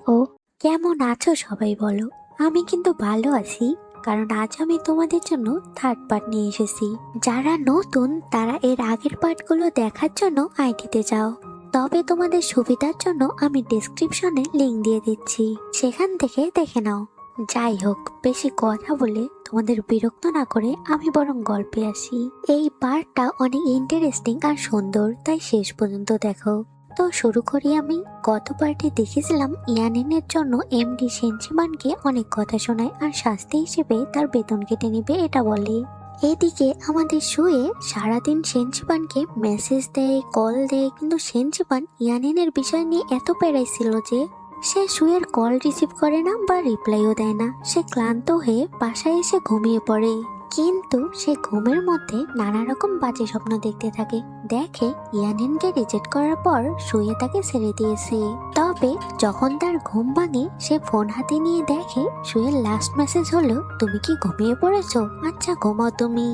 Hello, কেমন আছো সবাই বলো। আমি কিন্তু ভালো আছি, কারণ আজ আমি তোমাদের জন্য থার্ড পার্ট নিয়ে এসেছি। যারা নতুন তারা এর আগের পার্টগুলো দেখার জন্য আইডিতে যাও, তবে তোমাদের সুবিধার জন্য আমি ডেসক্রিপশনে লিংক দিয়ে দিচ্ছি, সেখান থেকে দেখে নাও। যাই হোক, বেশি কথা বলে তোমাদের বিরক্ত না করে আমি বরং গল্পে আসি। এই পার্টটা অনেক ইন্টারেস্টিং আর সুন্দর, তাই শেষ পর্যন্ত দেখো। তো শুরু করি আমি। গত পার্টে দেখেছিলাম ইয়ানিনের জন্য এমডি সেনচিমানকে অনেক কথা শোনায় আর শাস্তি হিসেবে তার বেতন কেটে নিবে এটা বলে। এদিকে আমাদের শুয়ে সারাদিন সেনচিপানকে মেসেজ দেয়, কল দেয়, কিন্তু সেনচিপান ইয়ানিনের বিষয় নিয়ে এত পেরাইছিল যে সে শুয়ের কল রিসিভ করে না বা রিপ্লাইও দেয় না। সে ক্লান্ত হয়ে বাসায় এসে ঘুমিয়ে পড়ে, কিন্তু সে ঘুমের মধ্যে নানা রকম বাজে স্বপ্ন দেখতে থাকে। দেখে ইয়ানিনকে রিজেক্ট করার পর শুয়ে তাকে ছেড়ে দিয়েছে। তবে যখন তার ঘুম ভাঙে সে ফোন হাতে নিয়ে দেখে শুয়ের লাস্ট মেসেজ হলো, তুমি কি ঘুমিয়ে পড়েছো? আচ্ছা ঘুমাও তুমি।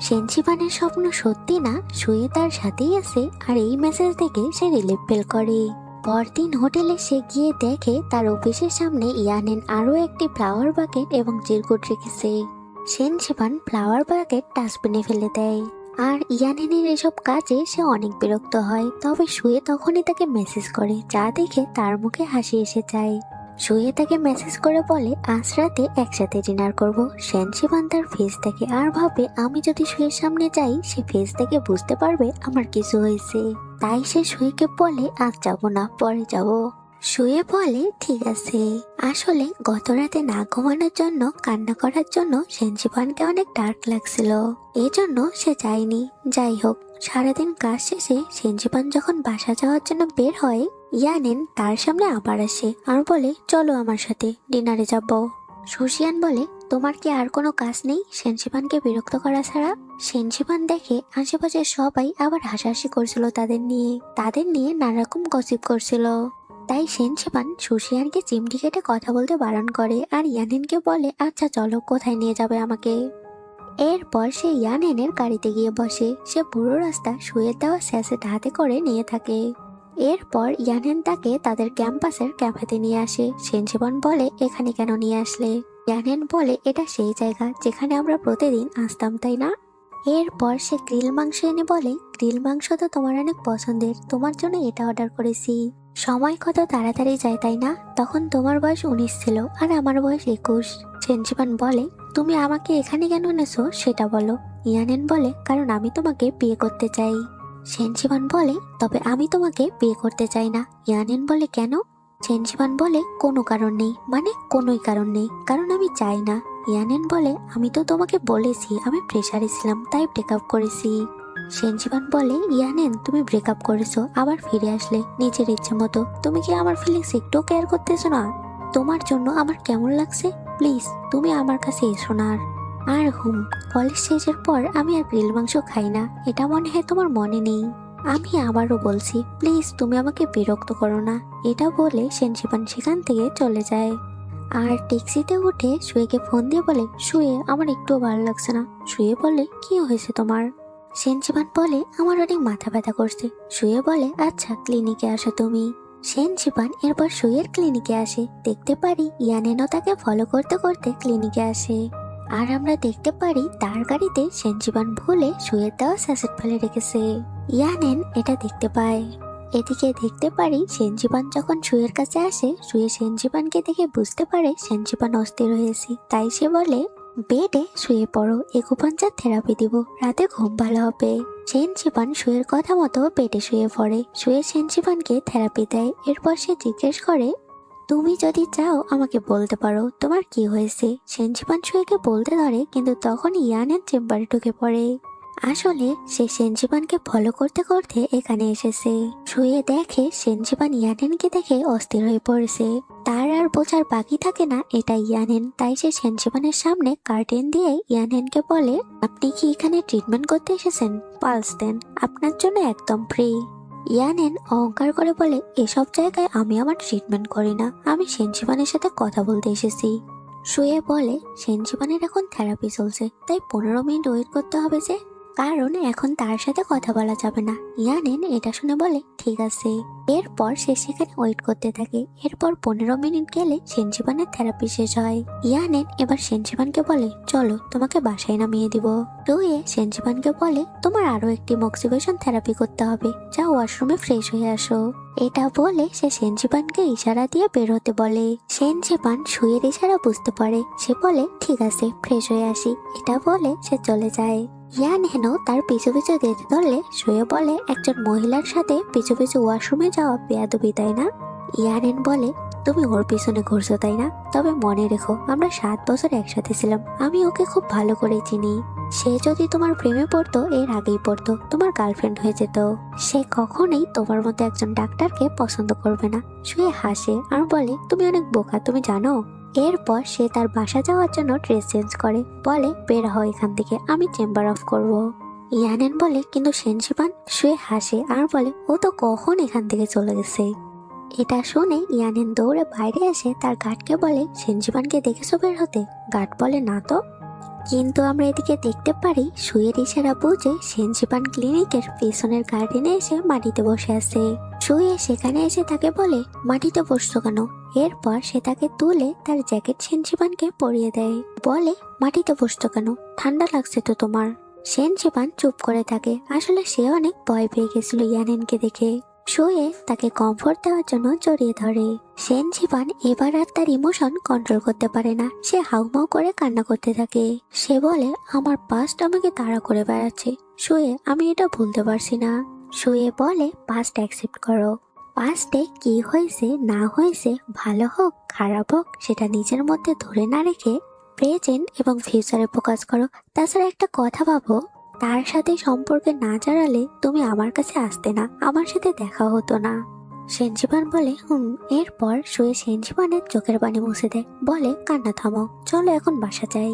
সেনচিবানের স্বপ্ন সত্যি না, শুয়ে তার সাথেই আছে, আর এই মেসেজ দেখে সে রিলিফ ফিল করে। পরদিন হোটেলে সে গিয়ে দেখে তার অফিসের সামনে ইয়ানিন আরো একটি ফ্লাওয়ার বাকেট এবং চিরকুট রেখেছে। সেনচিবান ফ্লাওয়ার বাকেট ডাস্টবিনে ফেলে দেয়, আর ইয়ানিনের এসব কাজে সে অনেক বিরক্ত হয়। তবে শুয়ে তখনই তাকে মেসেজ করে, যা দেখে তার মুখে হাসি এসে যায়। শুয়ে তাকে মেসেজ করে বলে আজ রাতে একসাথে ডিনার করব। সেনচিবান তার ফেস দেখে আর ভাবে আমি যদি শুয়ের সামনে যাই সে ফেস দেখে বুঝতে পারবে আমার কিছু হয়েছে। তাই সে শুয়েকে বলে আজ যাবো না, পরে যাব। শুয়ে বলে ঠিক আছে। আসলে গত রাতে না ঘুমানোর জন্য কান্না করার জন্য সেনচিবানকে অনেক ডার্ক লাগছিল, এজন্য সে যায়নি। যাই হোক, সারাদিন কাজ শেষে সেনচিবান যখন বাসা যাওয়ার জন্য বের হয়, ইয়ানিন তার সামনে আবার আসে আর বলে চলো আমার সাথে ডিনারে যাব। সুশিয়ান বলে তোমার কি আর কোনো কাজ নেই সেনচিবানকে বিরক্ত করা ছাড়া? সেনচিবান দেখে আশেপাশে সবাই আবার হাসাহাসি করছিল তাদের নিয়ে নানা রকম গসিপ করছিল। তাই সেনচিবান সুশিয়ানকে চিমটি কেটে কথা বলতে বারণ করে আর ইয়ানিনকে বলে আচ্ছা চলো, কোথায় নিয়ে যাবে আমাকে। এরপর সে ইয়ানিনের গাড়িতে গিয়ে বসে। সে পুরো রাস্তা শুয়ে দেওয়া স্যাসেট হাতে করে নিয়ে থাকে। এরপর ইয়ানিন তাকে তাদের ক্যাম্পাসের ক্যাফেতে নিয়ে আসে। সেনচিবান বলে এখানে কেন নিয়ে আসলে? ইয়ানিন বলে এটা সেই জায়গা যেখানে আমরা প্রতিদিন আসতাম, তাই না? এরপর সে গ্রিল মাংস এনে বলে গ্রিল মাংস তো তোমার অনেক পছন্দের, তোমার জন্য এটা অর্ডার করেছি। সময় কত তাড়াতাড়ি যায় তাই না? তখন তোমার বয়স 19 ছিল আর আমার বয়স 21। সেনচিবান বলে তুমি আমাকে এখানে কেন এনেছো সেটা বলো। ইয়ানিন বলে কারণ আমি তোমাকে বিয়ে করতে চাই। সেনচিবান বলে তবে আমি তোমাকে বিয়ে করতে চাই না। ইয়ানিন বলে কেন? সেনচিবান বলে কোনো কারণ নেই, মানে কোনোই কারণ নেই, কারণ আমি চাই না। ইয়ানিন বলে আমি তো তোমাকে বলেছি আমি প্রেসারে ছিলাম তাই ব্রেকআপ করেছি। সেনচিবান বলে ইয়ানিন তুমি ব্রেকআপ করেছো আবার ফিরে আসলে নিজের ইচ্ছে মতো, তুমি কি আমার ফিলিংস একটু কেয়ার করতেছো না? তোমার জন্য আমার কেমন লাগছে, প্লিজ তুমি আমার কাছে এসো না। আর কলেজ শেষের পর আমি আর গ্রিল মাংস খাই না, এটা মনে হয় তোমার মনে নেই। আমি আবারও বলছি প্লিজ তুমি আমাকে বিরক্ত করো না। এটা বলে সেনচিবান সেখান থেকে চলে যায়। আর ট্যাক্সিতে উঠে শুয়েকে ফোন দিয়ে বলে শুয়ে আমার একটুও ভালো লাগছে না। শুয়ে বলে কি হয়েছে তোমার? সেনচিবান বলে আমার অনেক মাথা ব্যথা করছে। শুয়ে বলে আচ্ছা ক্লিনিকে আসো তুমি। সেনচিবান এরপর শুয়ের ক্লিনিকে আসে। দেখতে পারি ইয়ানেনও তাকে ফলো করতে করতে ক্লিনিকে আসে। আর আমরা দেখতে পারি তার গাড়িতে সেনচিবান ভুলে শুয়ের দেওয়া স্যাসেট ফেলে রেখেছে। ইয়ানেন এটা দেখতে পায়। এদিকে দেখতে পারি সেনচিবান যখন শুয়ের কাছে আসে, শুয়ে সেনচিবানকে দেখে বুঝতে পারে সেনচিবান অস্থির হয়েছে। তাই সে বলে বেডে শুয়ে পড়ো, একুপাঞ্চার থেরাপি দিব, রাতে ঘুম ভালো হবে। সেনচিবান শুয়ের কথা মতো বেডে শুয়ে পড়ে। শুয়ে সেনচিবানকে থেরাপি দেয়। এরপর সে জিজ্ঞেস করে তুমি যদি চাও আমাকে বলতে পারো তোমার কি হয়েছে। সেনচিবান শুয়েকে বলতে ধরে, কিন্তু তখন ইয়ানের চেম্বারে ঢুকে পড়ে। আসলে সে সেনচিবানকে ফলো করতে করতে এখানে এসেছে। শুয়ে দেখে সেনচিবান ইয়ানেনকে দেখে অস্থির হয়ে পড়েছে। তার আর বোঝার বাকি থাকে না এটা ইয়ানেন। তাই সে সেনচিবানের সামনে কার্টেন দিয়ে ইয়ানেনকে বলে আপনি কি এখানে ট্রিটমেন্ট করতে এসেছেন? পালস দেন, আপনার জন্য একদম ফ্রি। ইয়ানেন অহংকার করে বলে এসব জায়গায় আমি আমার ট্রিটমেন্ট করি না, আমি সেনচিবানের সাথে কথা বলতে এসেছি। শুয়ে বলে সেনচিবানের এখন থেরাপি চলছে, তাই 15 মিনিট ওয়েট করতে হবে যে। কারণ এখন তার সাথে কথা বলা যাবে না। ইয়ানেন এটা শুনে বলে ঠিক আছে। এরপর সে সেখানে ওয়েট করতে থাকে। এরপর 15 মিনিট গেলে সেনজিবানের থেরাপি শেষ হয়। ইয়ানেন এবার সেনজিবানকে বলে চলো তোমাকে বাসায় নামিয়ে দিব। রুয়ে সেনজিবানকে বলে তোমার আরো একটি মক্সিবেশন থেরাপি করতে হবে, যাও ওয়াশরুমে ফ্রেশ হয়ে আসো। এটা বলে সে সেনজিবানকে ইশারা দিয়ে বের হতে বলে। সেনজিবান শুয়ের ইশারা বুঝতে পারে। সে বলে ঠিক আছে ফ্রেশ হয়ে আসি। এটা বলে সে চলে যায়। ইয়ানেনও তার পিছু পিছু যেতে ধরলে শুয়ে বলে একজন মহিলার সাথে পিছু পিছু ওয়াশরুমে যাওয়া বেয়াদবি, তাই না? ইয়ানেন বলে তুমি ওর পিছনে ঘুরছো তাই না? তবে মনে রেখো আমরা 7 বছর একসাথে ছিলাম, আমি ওকে খুব ভালো করে চিনি। সে যদি তোমার প্রেমে পড়তো এর আগেই পড়তো, তোমার গার্লফ্রেন্ড হয়ে যেত। সে কখনোই তোমার মতো একজন ডাক্তারকে পছন্দ করবে না। শুয়ে হাসে আর বলে তুমি অনেক বোকা, তুমি জানো? এরপর সে তার বাসা যাওয়ার জন্য ড্রেস চেঞ্জ করে, বলে বের হও এখান থেকে, আমি চেম্বার অফ করব। ইয়ানেন বলে কিন্তু সেনজিবান। শুয়ে হাসে আর বলে ও তো কখন এখান থেকে চলে গেছে। এটা শুনে ইয়ানেন দৌড়ে বাইরে এসে তার গার্ডকে বলে সেনজিবানকে দেখেছো বের হতে? গার্ড বলে না তো। কিন্তু আমরা এদিকে দেখতে পারি শুয়ের ইশারা বুঝে সেনজিবান ক্লিনিকের পেছনের গার্ডেনে এসে মাটিতে বসে আছে। শুয়ে সেখানে এসে তাকে বলে মাটিতে বসছো কেন? এরপর সে তাকে তুলে তার জ্যাকেট সেনজিবানকে পরিয়ে দেয়। বলে মাটিতে বসছো কেন? ঠান্ডা লাগছে তো তোমার। সেনজিবান চুপ করে থাকে। আসলে সে অনেক ভয় পেয়ে গেছিল ইয়ানেনকে দেখে। শুয়ে তাকে কমফোর্ট দেওয়ার জন্য জড়িয়ে ধরে। সেনজিবান এবার আর তার ইমোশন কন্ট্রোল করতে পারে না। সে হাউমাউ করে কান্না করতে থাকে। সে বলে আমার পাস্ট আমাকে তাড়া করে বেড়াচ্ছে। শুয়ে আমি এটা ভুলতে পারছি না। শুয়ে বলে পাস্ট অ্যাকসেপ্ট করো। পাস্টে কি হয়েছে না হয়েছে, ভালো হোক খারাপ হোক, সেটা নিজের মধ্যে ধরে না রেখে প্রেজেন্ট এবং ফিউচারে ফোকাস করো। তাছাড়া একটা কথা ভাবো, তার সাথে সম্পর্কে না জড়ালে তুমি আমার কাছে আসতে না, আমার সাথে দেখা হতো না। সেনজিবান বলে এরপর শুয়ে সেনজিবানের চোখের পানি মুছে দেয়। বলে কান্না থামাও, চলো এখন বাসা যাই।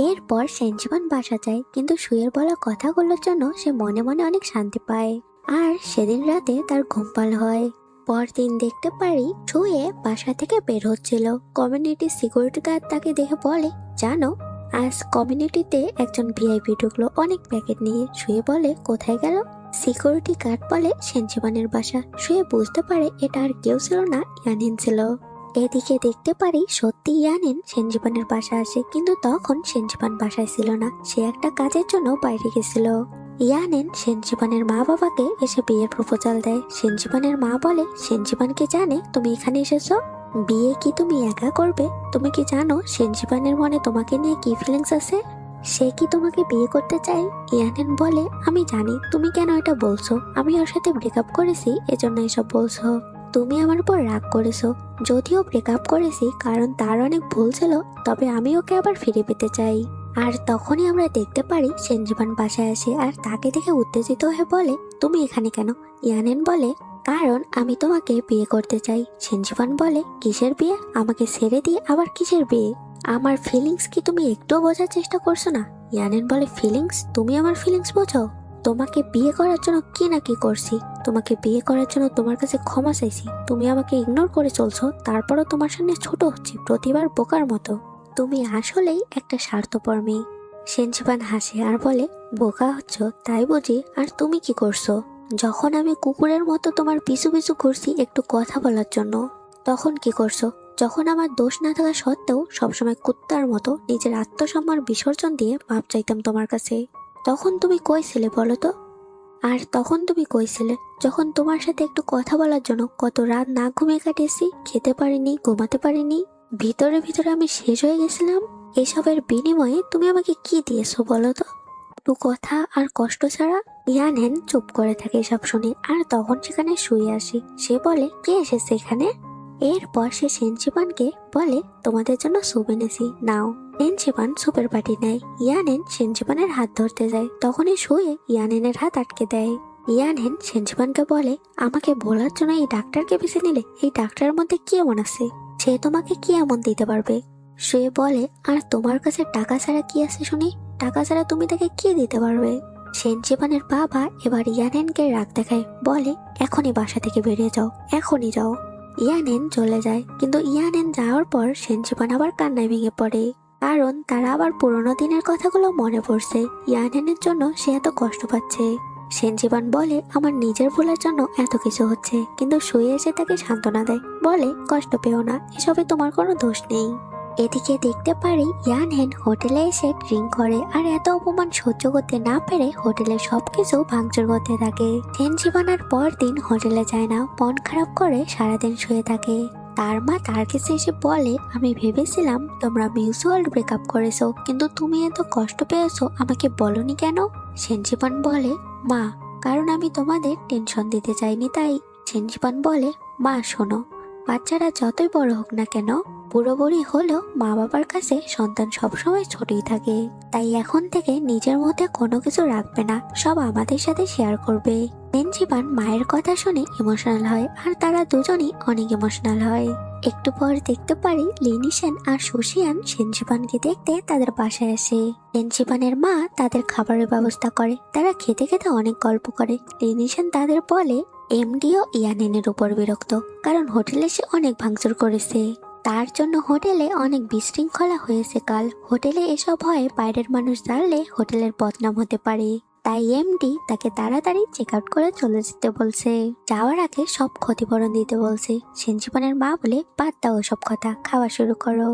এরপর সেনজিবান বাসা যায়, কিন্তু শুয়ের বলা কথাগুলোর জন্য সে মনে মনে অনেক শান্তি পায়। আর সেদিন রাতে তার ঘুম ভালো হয়। পরদিন দেখতে পারি শুয়ে বাসা থেকে বের হচ্ছিল। কমিউনিটি সিকিউরিটি গার্ড তাকে দেখে বলে জানো আজ কমিউনিটিতে একজন ভিআইপি ঢুকলো অনেক প্যাকেট নিয়ে। শুয়ে বলে কোথায় গেল? সিকিউরিটি গার্ড বলে সেনজিবানের বাসা। শুয়ে বুঝতে পারে এটা আর কেউ ছিল না, ইয়ানেন ছিল। এদিকে দেখতে পারি সত্যি ইয়ানেন সেনজিবানের বাসা আসে, কিন্তু তখন সেনজিবান বাসায় ছিল না, সে একটা কাজের জন্য বাইরে গেছিল। ইয়ানেন সেনজিবানের মা বাবাকে এসে বিয়ের প্রপোজাল দেয়। সেনজিবানের মা বলে সেনজিবানকে জানে তুমি এখানে এসেছো, বিয়ে কি তুমি একা করবে? তুমি কি জানো সেনজিবানের মনে তোমাকে নিয়ে কি ফিলিংস আছে? সে কি তোমাকে বিয়ে করতে চায়? ইয়ানেন বলে আমি জানি, তুমি কেন এটা বলছো? আমি ওর সাথে ব্রেকআপ করেছি, এজন্য এসব বলছো। তুমি আমার উপর রাগ করেছো। যদিও ব্রেকআপ করেছি কারণ তার অনেক ভুল ছিল, তবে আমি ওকে আবার ফিরে পেতে চাই। আর তখনই আমরা দেখতে পারি সেনজিবান বাসায় আসে আর তাকে দেখে উত্তেজিত হয়ে বলে তুমি এখানে কেন? ইয়ানেন বলে কারণ আমি তোমাকে বিয়ে করতে চাই। সেনজিবান বলে কিসের বিয়ে? আমাকে ছেড়ে দিয়ে আবার কিসের বিয়ে? আমার ফিলিংস কি তুমি একটুও বোঝার চেষ্টা করছো না? ইয়ানেন বলে ফিলিংস? তুমি আমার ফিলিংস বোঝো? তোমাকে বিয়ে করার জন্য কি না কি করছি। তোমাকে বিয়ে করার জন্য তোমার কাছে ক্ষমা চাইছি, তুমি আমাকে ইগনোর করে চলছো, তারপরও তোমার সামনে ছোট হচ্ছি প্রতিবার বোকার মতো। তুমি আসলেই একটা স্বার্থপর মেয়ে। সেনজিবান হাসে আর বলে বোকা হচ্ছ তাই বুঝি? আর তুমি কি করছো? যখন আমি কুকুরের মতো তোমার পিছু পিছু ঘুরছি একটু কথা বলার জন্য, তখন কি করছো? যখন আমার দোষ না থাকা সত্ত্বেও সবসময় কুত্তার মতো নিজের আত্মসম্মান বিসর্জন দিয়ে মাপ চাইতাম তোমার কাছে, তখন তুমি কই ছিলে বলো তো? আর তখন তুমি কই ছিলে যখন তোমার সাথে একটু কথা বলার জন্য কত রাত না ঘুমিয়ে কাটিয়েছি, খেতে পারিনি, ঘুমাতে পারিনি, ভিতরে ভিতরে আমি শেষ হয়ে গেছিলাম। এসবের বিনিময়ে তুমি আমাকে কি দিয়েছো বলো তো? একটু কথা আর কষ্ট ছাড়া। ইয়ানেন চুপ করে থাকে সব শুনে। আর তখন সেখানে শুয়ে আসি। সে বলে কে এসেছে এখানে? এরপর সে সেনজিবানকে বলে তোমাদের জন্য স্যুপ এনেছি, নাও। সেনজিবান স্যুপের বাটি নেয়। ইয়ানেন সেনজিবানের হাত ধরতে যায়, তখনই শুয়ে ইয়ানেনের হাত আটকে দেয়। ইয়ানেন সেনজিবানকে বলে আমাকে বলার জন্য এই ডাক্তারকে বেছে নিলে? এই ডাক্তারের মধ্যে কি এমন আছে? সে তোমাকে কি এমন দিতে পারবে? শুয়ে বলে আর তোমার কাছে টাকা ছাড়া কি আছে শুনি? টাকা ছাড়া তুমি তাকে কি দিতে পারবে? সেনজিবানের বাবা এবার ইয়ানেনকে রাগ দেখায়, বলে এখনই বাসা থেকে বেরিয়ে যাও, এখনই যাও। ইয়ানেন চলে যায়, কিন্তু ইয়ানেন যাওয়ার পর সেনজিবান আবার কান্নায় ভেঙে পড়ে। কারণ তারা আবার পুরোনো দিনের কথাগুলো মনে পড়ছে। ইয়ানহেনের জন্য সে এত কষ্ট পাচ্ছে। সেনজিবান বলে আমার নিজের ভুলের জন্য এত কিছু হচ্ছে, কিন্তু শুয়ে এসে তাকে সান্ত্বনা দেয়, বলে কষ্ট পেও না, এসবে তোমার কোনো দোষ নেই। এদিকে দেখতে পারি ইয়ানহেন হোটেলে এসে ড্রিঙ্ক করে আর এত অপমান সহ্য করতে না পেরে হোটেলের সবকিছু ভাঙচুর করতে থাকে। সেনজিবান পর দিন হোটেলে যায় না, মন খারাপ করে সারাদিন শুয়ে থাকে। তার মা তার কাছে এসে বলে আমি ভেবেছিলাম তোমরা মিউচুয়াল ব্রেকআপ করেছো, কিন্তু তুমি এত কষ্ট পেয়েছো আমাকে বলনি কেন? সেনজিবান বলে মা, কারণ আমি তোমাদের টেনশন দিতে চাইনি তাই। সেনজিবান বলে মা শোনো, বাচ্চারা যতই বড় হোক না কেন, বুড়ো বুড়ি হলেও মা বাবার কাছে সন্তান সবসময় ছোটই থাকে। তাই এখন থেকে নিজের মধ্যে কোনো কিছু রাখবে না, সব আমাদের সাথে শেয়ার করবে। সেনজিবান মায়ের কথা শুনে ইমোশনাল হয় আর তারা দুজনই অনেক ইমোশনাল হয়। একটু পর দেখতে পারি লিনিশেন আর সুশিয়ান সেনজিবানকে দেখতে তাদের বাসায় আসে। সেনজিবানের মা তাদের খাবারের ব্যবস্থা করে, তারা খেতে খেতে অনেক গল্প করে। লিনিশেন তাদের বলে এমডিও ইয়ানহেনের উপর বিরক্ত, কারণ হোটেলে সে অনেক ভাঙচুর করেছে। তার জন্য হোটেলে অনেক বিশৃঙ্খলা হয়েছে কাল। হোটেলে এসব হয় বাইরের মানুষ জানলে হোটেলের বদনাম হতে পারে, তাই এমডি তাকে তাড়াতাড়ি চেক আউট করে চলে যেতে বলছে। যাওয়ার আগে সব ক্ষতিপূরণ দিতে বলছে। সেনজিবানের মা বলে বাদ দাও সব কথা, খাওয়া শুরু করো।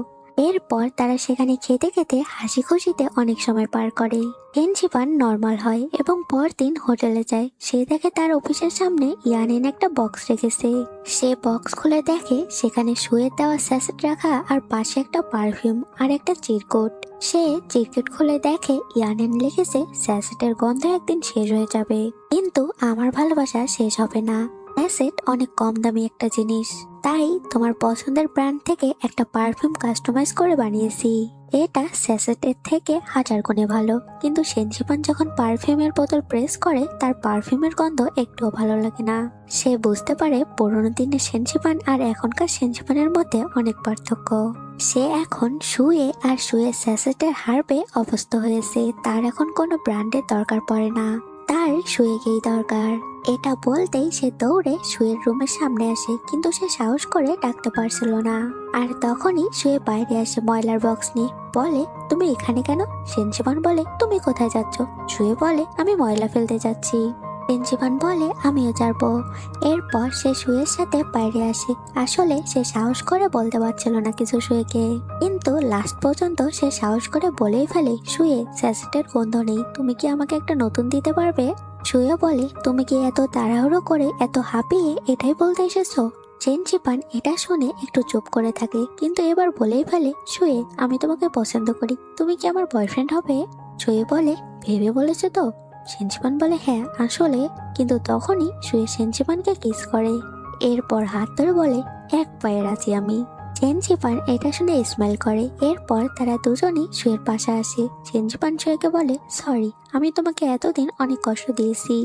এরপর তারা সেখানে খেতে খেতে হাসি খুশিতে অনেক সময় পার করে। সেনজিবান নর্মাল হয় এবং পরদিন হোটেলে যায়। সে দেখে তার অফিসের সামনে ইয়ানহেন একটা বক্স রেখেছে। সে বক্স খুলে দেখে সেখানে শুয়ের দেওয়া স্যাশেট রাখা আর পাশে একটা পারফিউম আর একটা চিরকুট। সে চিরকুট খুলে দেখে ইয়ানহেন লিখেছে স্যাশেটের গন্ধ একদিন শেষ হয়ে যাবে, কিন্তু আমার ভালোবাসা শেষ হবে না। স্যাশেট অনেক কম দামি একটা জিনিস, তাই তোমার পছন্দের ব্র্যান্ড থেকে একটা পারফিউম কাস্টমাইজ করে বানিয়েছি। এটা স্যাশেটের থেকে 1000 গুণে ভালো। কিন্তু সেনজিবান যখন পারফিউমের বোতল প্রেস করে তার পারফিউমের গন্ধ একটুও ভালো লাগে না। সে বুঝতে পারে পুরোনো দিনের সেনজিবান আর এখনকার সেনজিবানের মধ্যে অনেক পার্থক্য। সে এখন শুয়ে আর শুয়ে স্যাশেটের হার্বে অভ্যস্ত হয়েছে। তার এখন কোনো ব্র্যান্ডের দরকার পড়ে না, তার শুয়ে গিয়ে দরকার। এটা বলতেই সে দৌড়ে শুয়ের রুমের সামনে আসে, কিন্তু সে সাহস করে ডাকতে পারছিল না। আর তখনই শুয়ে বাইরে আসে ময়লার বক্স নিয়ে, বলে তুমি এখানে কেন? সেনজিবান বলে তুমি কোথায় যাচ্ছ? শুয়ে বলে আমি ময়লা ফেলতে যাচ্ছি। সেনজিবান বলে আমিও যাবো। এরপর সে শুয়ের সাথে বাইরে আসে। আসলে সে সাহস করে বলতে পারছিল না কিছু শুয়েকে, কিন্তু লাস্ট পর্যন্ত সে সাহস করে বলেই ফেলে শুয়ে স্যাশেটের গন্ধ নেই, তুমি কি আমাকে একটা নতুন দিতে পারবে? শুয়ে বলে তুমি কি এত তাড়াহুড়ো করে এত হাঁপিয়ে এটাই বলতে এসেছো? সেনজিবান এটা শুনে একটু চুপ করে থাকে, কিন্তু এবার বলেই ফেলে শুয়ে আমি তোমাকে পছন্দ করি, তুমি কি আমার বয়ফ্রেন্ড হবে? শুয়ে বলে ভেবে বলেছো তো? সেনজিবান বলে হ্যাঁ আসলে। কিন্তু তখনই শুয়ে সেনজিবানকে কিস করে। এরপর হাত ধরে বলে এক পায়ে আছি আমি। সেনজিবান এটা শুনে স্মাইল করে। এরপর তারা দুজনই শুয়ের পাশে আসে। সেনজিবান শুয়েকে বলে সরি, আমি তোমাকে এতদিন অনেক কষ্ট দিয়েছি।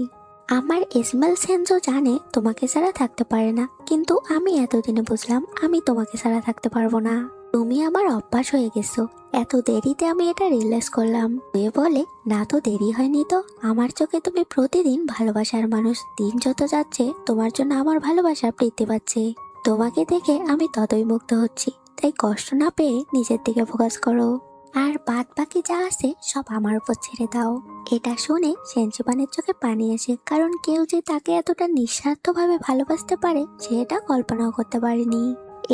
আমার স্মেল সেন্সও জানে তোমাকে ছাড়া থাকতে পারে না, কিন্তু আমি এতদিনে বুঝলাম আমি তোমাকে ছাড়া থাকতে পারবো না। তুমি আমার অভ্যাস হয়ে গেছো। এত দেরিতে আমি এটা রিয়েলাইজ করলাম। এ বলে না তো দেরি হয়নি তো, আমার চোখে তুমি প্রতিদিন ভালোবাসার মানুষ। দিন যত যাচ্ছে তোমার জন্য আমার ভালোবাসা বৃদ্ধি পাচ্ছে। তোমাকে দেখে আমি ততই মুগ্ধ হচ্ছি, তাই কষ্ট না পেয়ে নিজের দিকে ফোকাস করো, আর বাদ বাকি যা আছে সব আমার উপর ছেড়ে দাও। এটা শুনে সেনজিবানের চোখে পানি আসে, কারণ কেউ যে তাকে এতটা নিঃস্বার্থভাবে ভালোবাসতে পারে সে এটা কল্পনাও করতে পারেনি।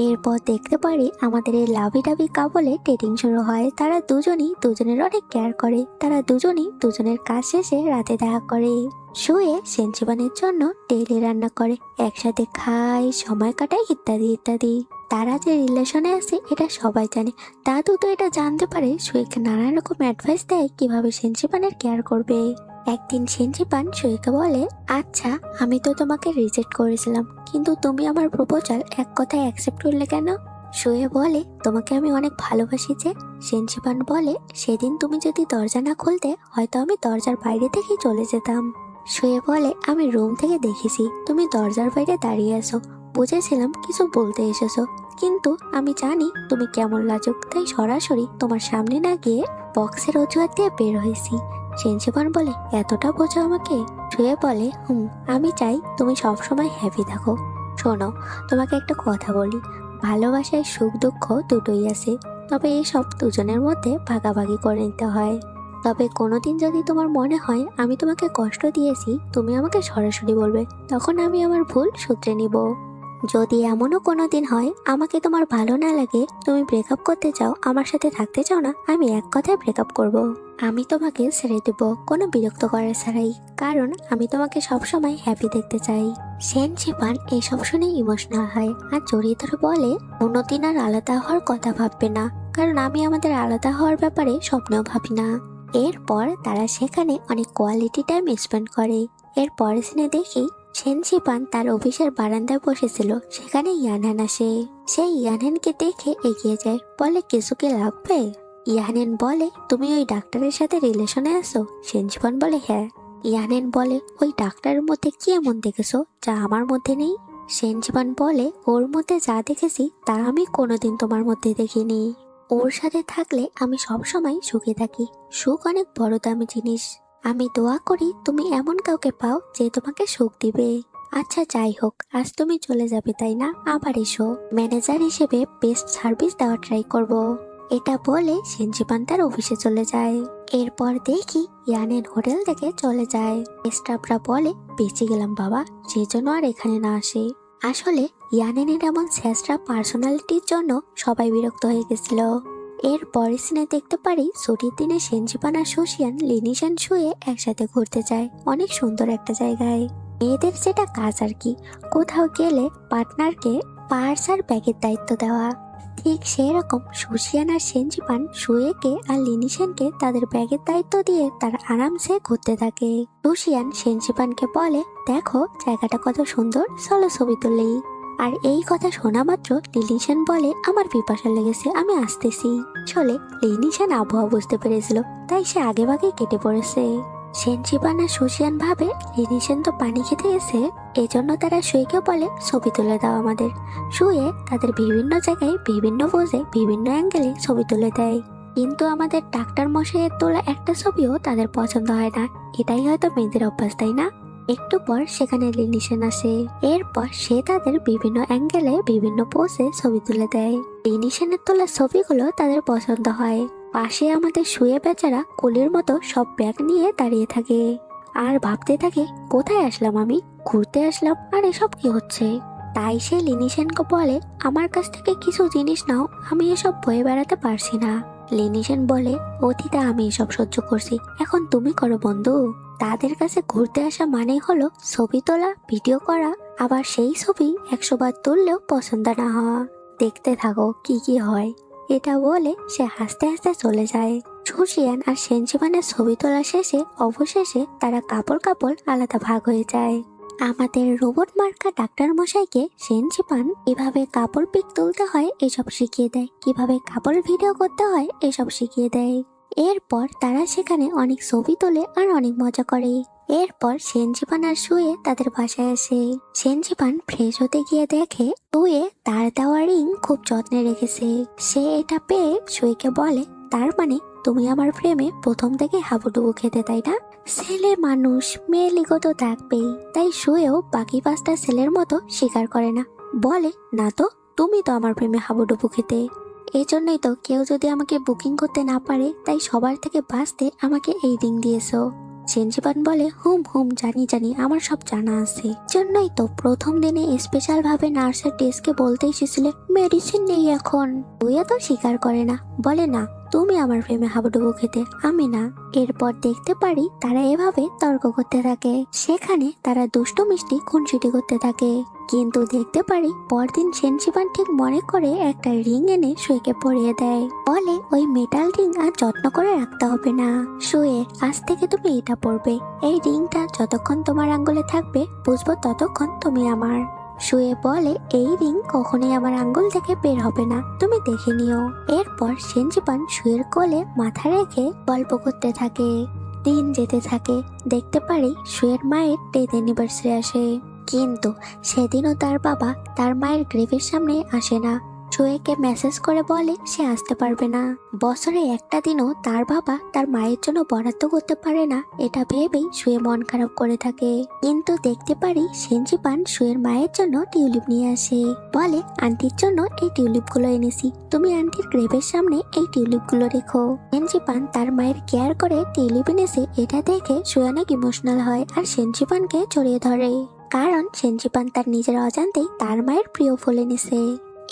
এরপর দেখতে পারি আমাদের এই লাভি ডাবি কাপলে ডেটিং শুরু হয়। তারা দুজনই দুজনের অনেক কেয়ার করে। তারা দুজনই দুজনের কাজ শেষে রাতে দেখা করে। শুয়ে সেনজিবানের জন্য ডেইলি রান্না করে, একসাথে খায়, সময় কাটায়, ইত্যাদি ইত্যাদি। তারা যে রিলেশনে আছে এটা সবাই জানে। দাদু তো এটা জানতে পারে, শুয়েকে নানা রকম অ্যাডভাইস দেয় কিভাবে সেনজিবানের কেয়ার করবে। একদিন সেনজিবান শুয়েকে বলে আচ্ছা আমি তো তোমাকে রিজেক্ট করেছিলাম, কিন্তু তুমি আমার প্রপোজাল এক কথায় অ্যাকসেপ্ট করলে কেন? শুয়ে বলে তোমাকে আমি অনেক ভালোবাসি যে। সেনজিবান বলে সেদিন তুমি যদি দরজা না খুলতে হয়তো আমি দরজার বাইরে থেকেই চলে যেতাম। শুয়ে বলে আমি রুম থেকে দেখেছি তুমি দরজার বাইরে দাঁড়িয়ে আছো, বুঝেছিলাম কিছু বলতে এসেছো, কিন্তু আমি জানি তুমি কেমন লাজুক, তাই সরাসরি তোমার সামনে না গিয়ে বক্সের অজুহাত দিয়ে বের হয়েছি। সেনজিবান বলে এতটা বোঝো আমাকে? শুয়ে বলে আমি চাই তুমি সবসময় হ্যাপি থাকো। শোনো তোমাকে একটা কথা বলি, ভালোবাসায় সুখ দুঃখ দুটোই আছে। তবে এসব দুজনের মধ্যে ভাগাভাগি করে নিতে হয়। তবে কোনোদিন যদি তোমার মনে হয় আমি তোমাকে কষ্ট দিয়েছি, তুমি আমাকে সরাসরি বলবে, তখন আমি আমার ভুল শুধরে নিব। যদি এমনও কোনোদিন হয় আমাকে তোমার ভালো না লাগে, তুমি ব্রেকআপ করতে চাও, আমার সাথে থাকতে চাও না, আমি এক কথায় ব্রেকআপ করব। আমি তোমাকে ছেড়ে দেব, কোনো বিরক্ত করার ছাড়াই, কারণ আমি তোমাকে সবসময় হ্যাপি দেখতে চাই। সেনজিপান এইসব শুনে ইমোশনাল হয় আর জড়িয়ে ধরে বলে, কোনোদিন আর আলাদা হওয়ার কথা ভাববে না, কারণ আমি আমাদের আলাদা হওয়ার ব্যাপারে স্বপ্নেও ভাবি না। এরপর তারা সেখানে অনেক কোয়ালিটি টাইম স্পেন্ড করে। এর পরের সিনে দেখি সেনজিপান তার অফিসের বারান্দায় বসেছিল, সেখানে ইয়ানহান আসে। সেই ইয়ানহানকে দেখে এগিয়ে যায়, বলে কিছু কি লাগবে? ইয়ানহান বলে, তুমি ওই ডাক্তারের সাথে রিলেশনে আছো? সেনজিপান বলে হ্যাঁ। ইয়ানহান বলে, ওই ডাক্তারের মধ্যে কি এমন দেখেছো যা আমার মধ্যে নেই? সেনজিপান বলে, ওর মধ্যে যা দেখেছি তা আমি কোনোদিন তোমার মধ্যে দেখিনি। ওর সাথে থাকলে আমি সবসময় সুখে থাকি। সুখ অনেক বড় দামি জিনিস। আমি দোয়া করি তুমি এমন কাউকে পাও যে তোমাকে সুখ দিবে। আচ্ছা যাই হোক, আজ তুমি চলে যাবে তাই না? আবার এসো, ম্যানেজার হিসেবে বেস্ট সার্ভিস দেওয়ার ট্রাই করব। এটা বলে সেনজিপান তার অফিসে চলে যায়। এরপর দেখি ইয়ানেন হোটেল থেকে চলে যায়। স্টাফরা বলে, বেঁচে গেলাম বাবা, যে জন্য আর এখানে না আসে। আসলে ইয়ানেনের এমন শেষরা পার্সোনালিটির জন্য সবাই বিরক্ত হয়ে গেছিল। এর পরের সিনে দেখতে পারি ছুটির দিনে সেনজিপান আর সোশিয়ান লিনিশান শুয়ে একসাথে ঘুরতে যায় অনেক সুন্দর একটা জায়গায়। মেয়েদের যেটা কাজ আর কি, কোথাও গেলে পার্টনারকে পার্স আর ব্যাগের দায়িত্ব দেওয়া। ঠিক সেই রকম সোশিয়ান আর সেনজিপান শুয়েকে আর লিনিশানকে তাদের ব্যাগের দায়িত্ব দিয়ে তারা আরামসে ঘুরতে থাকে। সোশিয়ান সেনজিপানকে বলে, দেখো জায়গাটা কত সুন্দর, চলো ছবি তুলি। আর এই কথা শোনা মাত্র লিনিশান বলে, আমার পিপাসা লেগেছে, আমি আসতেছি। চলে লিনিশান আবহাওয়া বুঝতে পেরেছিল, তাই সে আগে ভাগে কেটে পড়েছে। সেনজিপান আর সোশিয়ান ভাবে লিনিশান তো পানি খেতে এসে, এজন্য তারা শুয়েকে বলে, ছবি তুলে দাও আমাদের। শুয়ে তাদের বিভিন্ন জায়গায় বিভিন্ন পোজে বিভিন্ন অ্যাঙ্গেলে ছবি তুলে দেয়। কিন্তু আমাদের ডাক্তার মশাইয়ের তোলা একটা ছবিও তাদের পছন্দ হয় না। এটাই হয়তো মেয়েদের অভ্যাস, তাই না? একটু পর সেখানে লিনিশান আসে। এরপর সে তাদের বিভিন্ন অ্যাঙ্গেলে বিভিন্ন পোজে ছবি তুলে দেয়। লিনিশানের তোলা ছবিগুলো তাদের পছন্দ হয়। পাশে আমাদের শুয়ে বেচারা কুলির মতো সব ব্যাগ নিয়ে দাঁড়িয়ে থাকে আর ভাবতে থাকে, কোথায় আসলাম আমি? ঘুরতে আসলাম, আর এসব কি হচ্ছে? তাই সে লিনিশানকে বলে, আমার কাছ থেকে কিছু জিনিস নাও, আমি এসব বয়ে বেড়াতে পারছি না। লিনিশান বলে, অতীতে আমি এসব সহ্য করছি, এখন তুমি করো বন্ধু। তাদের কাছে ঘুরতে আসা মানেই হলো ছবি তোলা, ভিডিও করা, আবার সেই ছবি 100 বার তুললেও পছন্দ না হওয়া। দেখতে থাকো কি কি হয়। এটা বলে সে হাসতে হাসতে চলে যায়। সোশিয়ান আর সেনজিপানের ছবি তোলা শেষে অবশেষে তারা কাপড় কাপড় আলাদা ভাগ হয়ে যায়। আমাদের রোবট মার্কা ডাক্তার মশাইকে সেনজিপান কিভাবে কাপড় পিক তুলতে হয় এসব শিখিয়ে দেয়, কিভাবে কাপড় ভিডিও করতে হয় এসব শিখিয়ে দেয়। এরপর তারা সেখানে অনেক ছবি তোলে আর অনেক মজা করে। এরপর সেনজিপান আর শুয়ে তাদের বাসায় আসে। সেনজিপান ফ্রেশ হতে গিয়ে দেখে শুয়ে তার দেওয়া রিং খুব যত্নে রেখেছে। সে এটা পেয়ে শুয়েকে বলে, তার মানে তুমি আমার প্রেমে প্রথম থেকে হাবুডুবু খেতে, তাই না? ছেলে মানুষ, মেয়ে লিগো তো থাকবেই। তাই শুয়েও বাকি 5টা ছেলের মতো স্বীকার করে না, বলে, না তো, তুমি তো আমার প্রেমে হাবুডুবু খেতে। এজন্যই তো কেউ যদি আমাকে বুকিং করতে না পারে, তাই সবার থেকে বাঁচতে আমাকে এই রিং দিয়েছো। সেনজিপান বলে, হুম হুম, জানি জানি, আমার সব জানা আছে। জন্যই তো প্রথম দিনে স্পেশাল ভাবে নার্সের ডেস্কে বলতে এসেছিলে মেডিসিন নেই এখন। তুইও তো স্বীকার করে না, বলে, না তুমি আমার প্রেমে হাবুডুবু খেতে, আমি না। এরপর দেখতে পারি তারা এভাবে তর্ক করতে থাকে। সেখানে তারা দুষ্টু মিষ্টি খুনসুটি করতে থাকে। কিন্তু দেখতে পারি পরদিন সেনজিপান ঠিক মনে করে একটা রিং এনে শুয়েকে পরিয়ে দেয়, বলে, ওই মেটাল রিং আর যত্ন করে রাখতে হবে না। শুয়ে, আজ থেকে তুমি এটা পরবে। এই রিংটা যতক্ষণ তোমার আঙ্গুলে থাকবে বুঝবো ততক্ষণ তুমি আমার। শুয়ে বলে, এই রিং কখনোই আমার আঙ্গুল থেকে বের হবে না, তুমি দেখে নিও। এরপর সেনজিপান শুয়ের কোলে মাথা রেখে গল্প করতে থাকে। দিন যেতে থাকে। দেখতে পারি শুয়ের মায়ের ডেথ অ্যানিভার্সারি আসে, কিন্তু সেদিনও তার বাবা তার মায়ের গ্রেভের সামনে আসে না। সুয়েকে মেসেজ করে বলে সে আসতে পারবে না। বছরে একটা দিনও তার বাবা তার মায়ের জন্য বরাদ্দ করতে পারে না, এটা ভেবেই সুয়ে মন খারাপ করে থাকে। কিন্তু দেখতে পারি সেনজিপান সুয়ের মায়ের জন্য টিউলিপ নিয়ে আসে। বলে আন্টির জন্য এই টিউলিপ গুলো এনেছি, তুমি আন্টির গ্রেভের সামনে এই টিউলিপ গুলো রেখো। সেনজিপান তার মায়ের কেয়ার করে টিউলিপ এনেছে, এটা দেখে সুয়ে অনেক ইমোশনাল হয় আর সেনজিপানকে জড়িয়ে ধরে, কারণ সেনজিপান তার নিজের অজান্তেই তার মায়ের প্রিয় ফুল এনেছে।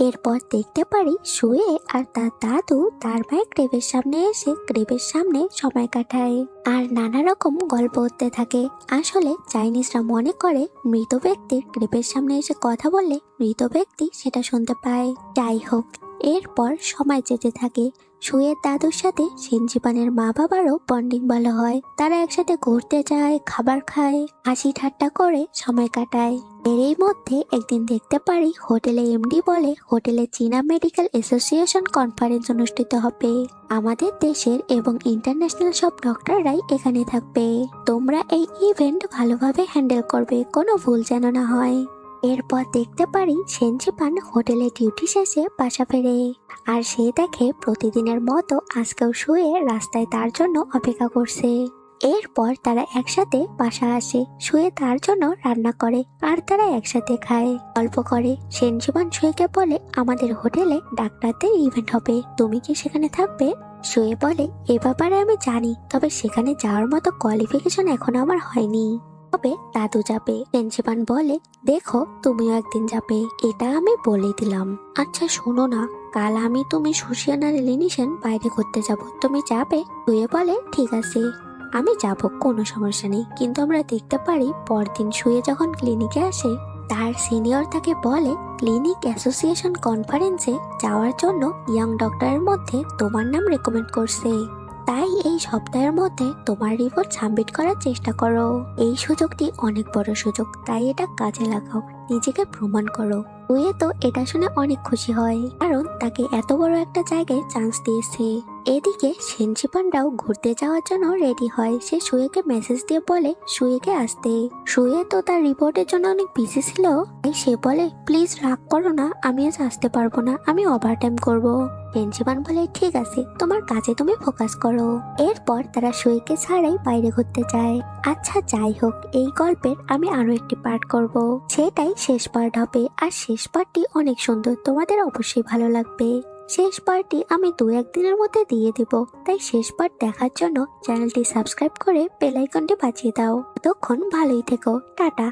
এরপর দেখতে পারি সুয়ে আর তার দাদু তার মায়ের গ্রেভের সামনে এসে গ্রেভের সামনে সময় কাটায় আর নানা রকম গল্প হতে থাকে। আসলে চাইনিজরা মনে করে মৃত ব্যক্তির গ্রেভের সামনে এসে কথা বললে মৃত ব্যক্তি সেটা শুনতে পায়। যাই হোক, এরপর সময় যেতে থাকে। সুয়ের দাদুর সাথে সেনজিপানের মা বাবারও বন্ডিং ভালো হয়, তারা একসাথে ঘুরতে যায়, খাবার খায়, হাসি ঠাট্টা করে সময় কাটায়। এরই মধ্যে একদিন দেখতে পারি হোটেলে এমডি বলে হোটেলে চীনা মেডিকেল অ্যাসোসিয়েশন কনফারেন্স অনুষ্ঠিত হবে। আমাদের দেশের এবং ইন্টারন্যাশনাল সব ডক্টররাই এখানে থাকবে, তোমরা এই ইভেন্ট ভালোভাবে হ্যান্ডেল করবে, কোনো ভুল যেন না হয়। এরপর দেখতে পারি সেনজিপান হোটেলে ডিউটি শেষে বাসা ফেরে আর সে দেখে প্রতিদিনের মতো আজকেও শুয়ে রাস্তায় তার জন্য অপেক্ষা করছে। এরপর তারা একসাথে বাসা আসে, শুয়ে তার জন্য রান্না করে আর তারা একসাথে খায়, গল্প করে। সেনজিপান শুয়েকে বলে আমাদের হোটেলে ডাক্তারদের ইভেন্ট হবে, তুমি কি সেখানে থাকবে? শুয়ে বলে এ ব্যাপারে আমি জানি, তবে সেখানে যাওয়ার মতো কোয়ালিফিকেশন এখনো আমার হয়নি, তবে দাদু যাবে। সেনজিপান বলে দেখো তুমিও একদিন যাবে, এটা আমি বলে দিলাম। আচ্ছা শোনো না, কাল আমি তুমি সুশিয়ান আর লিনিশন বাইরে ঘুরতে যাব, তুমি যাবে? শুয়ে বলে ঠিক আছে আমি যাব, কোনো সমস্যা নেই। কিন্তু আমরা দেখতে পারি পরদিন শুয়ে যখন ক্লিনিকে আসে তার সিনিয়র তাকে বলে ক্লিনিক অ্যাসোসিয়েশন কনফারেন্সে যাওয়ার জন্য ইয়াং ডক্টরের মধ্যে তোমার নাম রেকমেন্ড করছে, তাই এই সপ্তাহের মধ্যে তোমার রিপোর্ট সাবমিট করার চেষ্টা করো। এই সুযোগটি অনেক বড় সুযোগ, তাই এটা কাজে লাগাও, নিজেকে প্রমাণ করো। সুয়ে তো এটা শুনে অনেক খুশি হয়, কারণ তাকে এত বড় একটা জায়গায় চান্স দিয়েছে। এদিকে সেনজিপানরাও ঘুরতে যাওয়ার জন্য রেডি হয়, সে সুয়েকে মেসেজ দিয়ে বলে সুয়েকে আসতে। সুয়ে তো তার রিপোর্টের জন্য অনেক বিজি ছিল, তাই সে বলে প্লিজ রাগ করো না, আমি আজ আসতে পারবো না, আমি ওভারটাইম করবো। সেনজিপান বলে ঠিক আছে, তোমার কাজে তুমি ফোকাস করো। এরপর তারা সুয়েকে ছাড়াই বাইরে ঘুরতে যায়। আচ্ছা যাই হোক, এই গল্পের আমি আরো একটি পার্ট করব, সেটাই শেষ পার্ট হবে। আর শেষ পার্টটি অনেক সুন্দর, তোমাদের অবশ্যই ভালো লাগবে। শেষ পার্টটি আমি 2-1 দিনের মধ্যে দিয়ে দেব, তাই শেষ পার্ট দেখার জন্য চ্যানেলটি সাবস্ক্রাইব করে বেল আইকনটি বাজিয়ে দাও। ততক্ষণ ভালোই থেকো, টাটা।